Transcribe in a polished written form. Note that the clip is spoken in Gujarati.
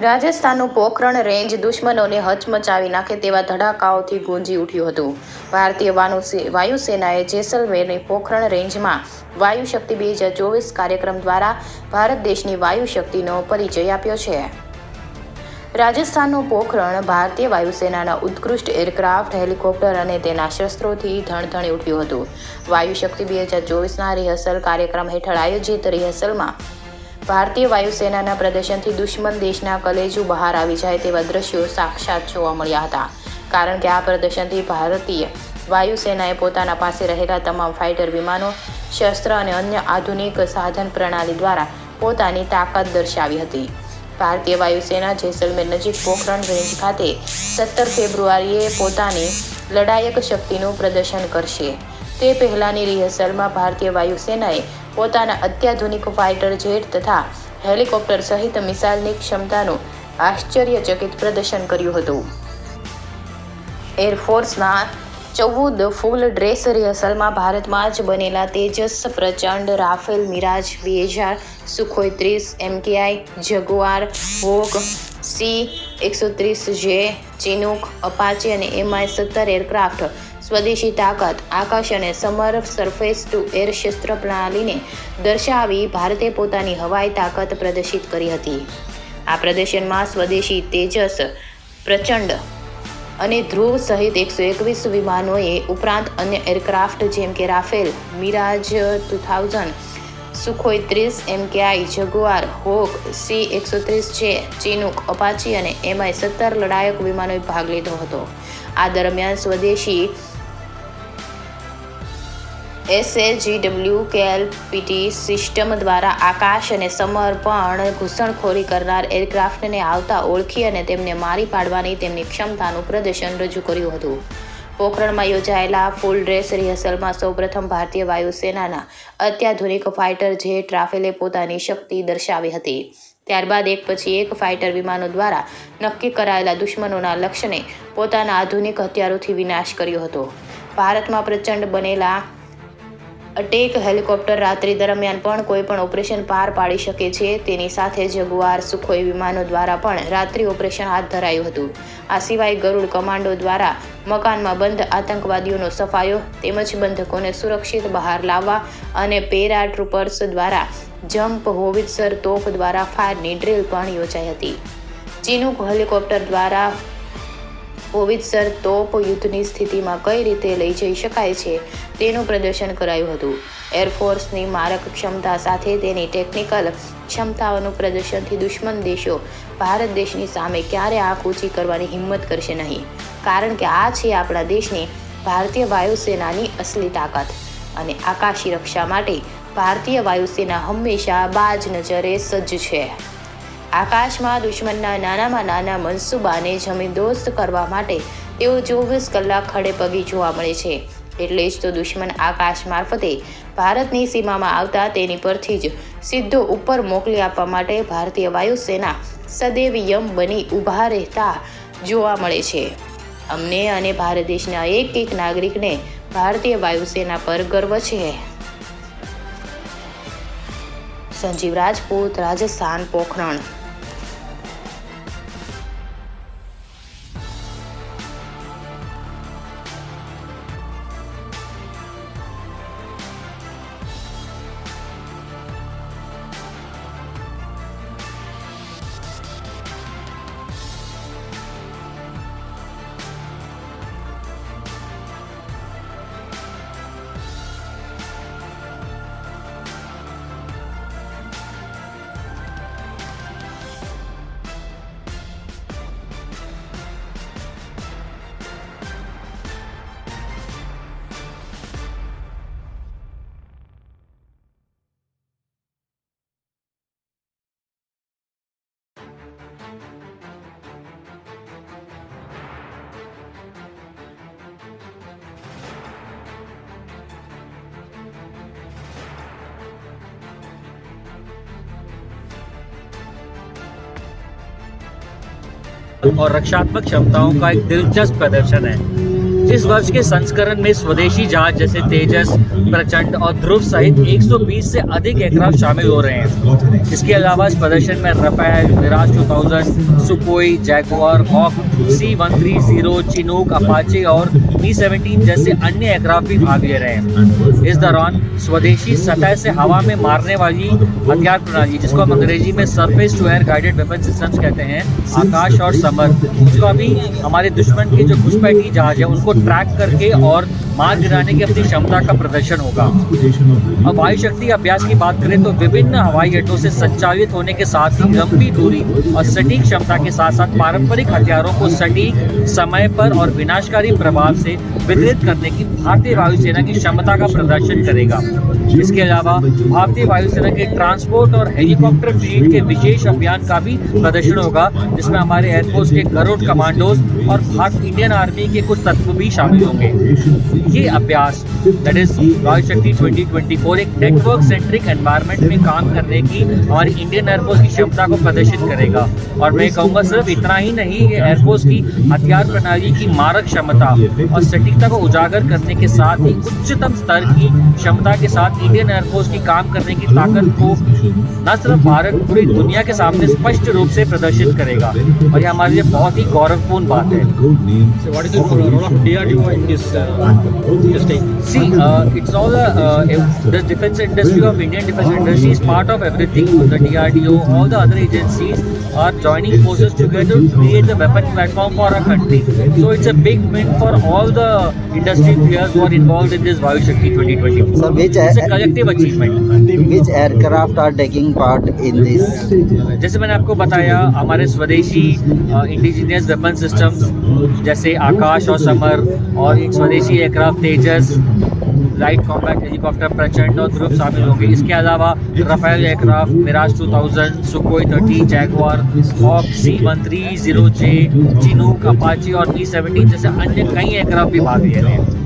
રાજસ્થાનનું પોખરણ રેન્જ દુશ્મનોને હચમચાવી નાખે તેવા ધડાકાઓથી ગુંજી ઉઠ્યું હતું. ભારતીય વાયુસેનાએ જેસલમેરની પોખરણ રેન્જમાં વાયુ શક્તિ 2024 કાર્યક્રમ દ્વારા ભારત દેશની વાયુ શક્તિનો પરિચય આપ્યો છે. રાજસ્થાનનું પોખરણ ભારતીય વાયુસેનાના ઉત્કૃષ્ટ એરક્રાફ્ટ, હેલિકોપ્ટર અને તેના શસ્ત્રોથી ધણધણી ઉઠ્યું હતું. વાયુ શક્તિ 2024ના રિહર્સલ કાર્યક્રમ હેઠળ આયોજિત રિહર્સલમાં ભારતીય વાયુસેનાના પ્રદર્શનથી દુશ્મન દેશના કલેજું બહાર આવી જાય તેવા દ્રશ્યો સાક્ષાત જોવા મળ્યા હતા. કારણ કે આ પ્રદર્શનથી ભારતીય વાયુસેનાએ પોતાના પાસે રહેલા તમામ ફાઇટર વિમાનો, શસ્ત્ર અને અન્ય આધુનિક સાધન પ્રણાલી દ્વારા પોતાની તાકાત દર્શાવી હતી. ભારતીય વાયુસેના જેસલમેર નજીક પોખરણ રેન્જ ખાતે 17 ફેબ્રુઆરીએ પોતાની લડાયક શક્તિનું પ્રદર્શન કરશે. તે પહેલાની રિહર્સલમાં ભારતીય વાયુસેનાએ પોતાના અત્યાધુનિક ફાઇટર જેટ તથા હેલિકોપ્ટર સહિત મિસાઇલની ક્ષમતાનું આશ્ચર્યચકિત પ્રદર્શન કર્યું હતું. એરફોર્સના 14 ફૂલ ડ્રેસ રિહર્સલમાં ભારતમાં જ બનેલા Tejas, Prachand, Rafale, Mirage 2000, Sukhoi 30, MKI, Jaguar, Hawk, C-130J, Chinook, Apache અને Mi-17 એરક્રાફ્ટ સ્વદેશી તાકાત, આકાશ અને સમર સરફેસ ટુ એર શસ્ત્ર પ્રણાલીને દર્શાવી ભારતે પોતાની હવાઈ તાકાત પ્રદર્શિત કરી હતી. આ પ્રદર્શનમાં સ્વદેશી તેજસ, પ્રચંડ અને ધ્રુવ સહિત 121 વિમાનોએ ઉપરાંત અન્ય એરક્રાફ્ટ જેમ કે Rafale, Mirage 2000, Sukhoi 30, MKI, Jaguar, Hawk, C-130J, Chinook, Apache અને Mi-17 લડાયક વિમાનોએ ભાગ લીધો હતો. આ દરમિયાન સ્વદેશી SAGW-KLPT સિસ્ટમ દ્વારા આકાશ અને સમર્પણ ઘૂસણખોરી કરનાર એરક્રાફ્ટને આવતા ઓળખી અને તેમને મારી પાડવાની તેમની ક્ષમતાનું પ્રદર્શન રજૂ કર્યું હતું. પોખરણમાં યોજાયેલા ફૂલ ડ્રેસ રિહર્સલમાં સૌપ્રથમ ભારતીય વાયુસેનાના અત્યાધુનિક ફાઇટર જેટ રાફેલે પોતાની શક્તિ દર્શાવી હતી. ત્યારબાદ એક પછી એક ફાઇટર વિમાનો દ્વારા નક્કી કરાયેલા દુશ્મનોના લક્ષ્યને પોતાના આધુનિક હથિયારોથી વિનાશ કર્યો હતો. ભારતમાં પ્રચંડ બનેલા અટેક હેલિકોપ્ટર રાત્રિ દરમિયાન પણ કોઈ પણ ઓપરેશન પાર પાડી શકે છે. તેની સાથે જગુઆર, સુખોઈ વિમાનો દ્વારા પણ રાત્રિ ઓપરેશન હાથ ધરાયું હતું. આ સિવાય ગરુડ કમાન્ડો દ્વારા મકાનમાં બંધ આતંકવાદીઓનો સફાયો તેમજ બંધકોને સુરક્ષિત બહાર લાવવા અને પેરા ટ્રુપર્સ દ્વારા જમ્પ હોવિત્સર તોપ દ્વારા ફાયરની ડ્રીલ પણ યોજાઈ હતી. ચિનૂક હેલિકોપ્ટર દ્વારા હોવિત્સર તોપ યુદ્ધની સ્થિતિમાં કઈ રીતે લઈ જઈ શકાય છે તેનું પ્રદર્શન કરાયું હતું. એરફોર્સની મારક ક્ષમતા સાથે તેની ટેકનિકલ ક્ષમતાઓનું પ્રદર્શનથી દુશ્મન દેશો ભારત દેશની સામે ક્યારે આંખ ઊંચી કરવાની હિંમત કરશે નહીં. કારણ કે આ છે આપણા દેશની ભારતીય વાયુસેનાની અસલી તાકાત. અને આકાશી રક્ષા માટે ભારતીય વાયુસેના હંમેશા બાજ નજરે સજ્જ છે. આકાશમાં દુશ્મનના નાનામાં નાના મનસૂબાને જમીનદોસ્ત કરવા માટે તેઓ 24 કલાક ખડે પગી જોવા મળે છે. એટલે જ તો દુશ્મન આકાશ મારફતે ભારતની સીમામાં આવતા તેની પરથી જ સીધો ઉપર મોકલી આપવા માટે ભારતીય વાયુસેના સદૈવ યમ બની ઊભા રહેતા જોવા મળે છે. અમને અને ભારત દેશના એક નાગરિકને ભારતીય વાયુસેના પર ગર્વ છે. સંજીવ રાજપૂત, રાજસ્થાન, પોખરણ. और रक्षात्मक क्षमताओं का एक दिलचस्प प्रदर्शन है। इस वर्ष के संस्करण में स्वदेशी जहाज जैसे तेजस, प्रचंड और ध्रुव सहित 120 से अधिक एयरक्राफ्ट शामिल हो रहे हैं। इसके अलावा इस प्रदर्शन में Rafale, Mirage 2000, Sukhoi, Jaguar, Hawk, C-130, Chinook, Apache और Mi-17 जैसे अन्य एयरक्राफ्ट भी भाग ले रहे हैं। इस दौरान स्वदेशी सतह से हवा में मारने वाली हथियार प्रणाली, जिसको हम अंग्रेजी में surface to air guided weapon systems कहते हैं, आकाश और समर, उसका भी हमारे दुश्मन के जो घुसपैठी जहाज है उनको ट्रैक करके और मार गिराने की अपनी क्षमता का प्रदर्शन होगा। अब वायु शक्ति अभ्यास की बात करें तो विभिन्न हवाई अड्डों से संचालित होने के साथ ही लंबी दूरी और सटीक क्षमता के साथ साथ पारंपरिक हथियारों को सटीक समय पर और विनाशकारी प्रभाव से वितरित करने की भारतीय वायुसेना की क्षमता का प्रदर्शन करेगा। इसके अलावा भारतीय वायुसेना के ट्रांसपोर्ट और हेलीकॉप्टर फ्लीट के विशेष अभियान का भी प्रदर्शन होगा, जिसमें हमारे एयरफोर्स के गरुड़ कमांडोज और भारतीय इंडियन आर्मी के कुछ तत्व भी शामिल होंगे। ये अभ्यास दैट इज वायु शक्ति 2024 एक नेटवर्क सेंट्रिक एनवायरनमेंट में काम करने की हमारी इंडियन एयरफोर्स की क्षमता को प्रदर्शित करेगा। और मैं कहूँगा सिर्फ इतना ही नहीं, ये एयरफोर्स की हथियार प्रणाली की मारक क्षमता और सटीकता को उजागर करने के साथ ही उच्चतम स्तर की क्षमता के साथ इंडियन एयरफोर्स की काम करने की ताकत को न सिर्फ भारत, पूरी दुनिया के सामने स्पष्ट रूप से प्रदर्शित करेगा। और ये हमारे लिए बहुत ही गौरवपूर्ण बात है। What is the role of DRDO in this testing? See, it's all the defense industry of Indian defense industry is part of everything. The DRDO, all the other agencies are joining forces together to create the weapon platform for our country. So it's a big win for all the industry players who are involved in this Vayu Shakti 2020. Sir, It's a collective achievement. which aircraft are taking part in this? जैसे मैंने आपको बताया, हमारे स्वदेशी इंडिजिनियस वेपन सिस्टम्स जैसे आकाश और समर और एक स्वदेशी aircraft Tejas, light combat helicopter Prachand और ध्रुव शामिल होंगे। इसके अलावा Rafale aircraft, Mirage 2000, Sukhoi 30, Jaguar, Hawk, C-130J, Chinook, Apache और Mi-17 जैसे अन्य कई एयरक्राफ्ट भी भाग ले रहे हैं।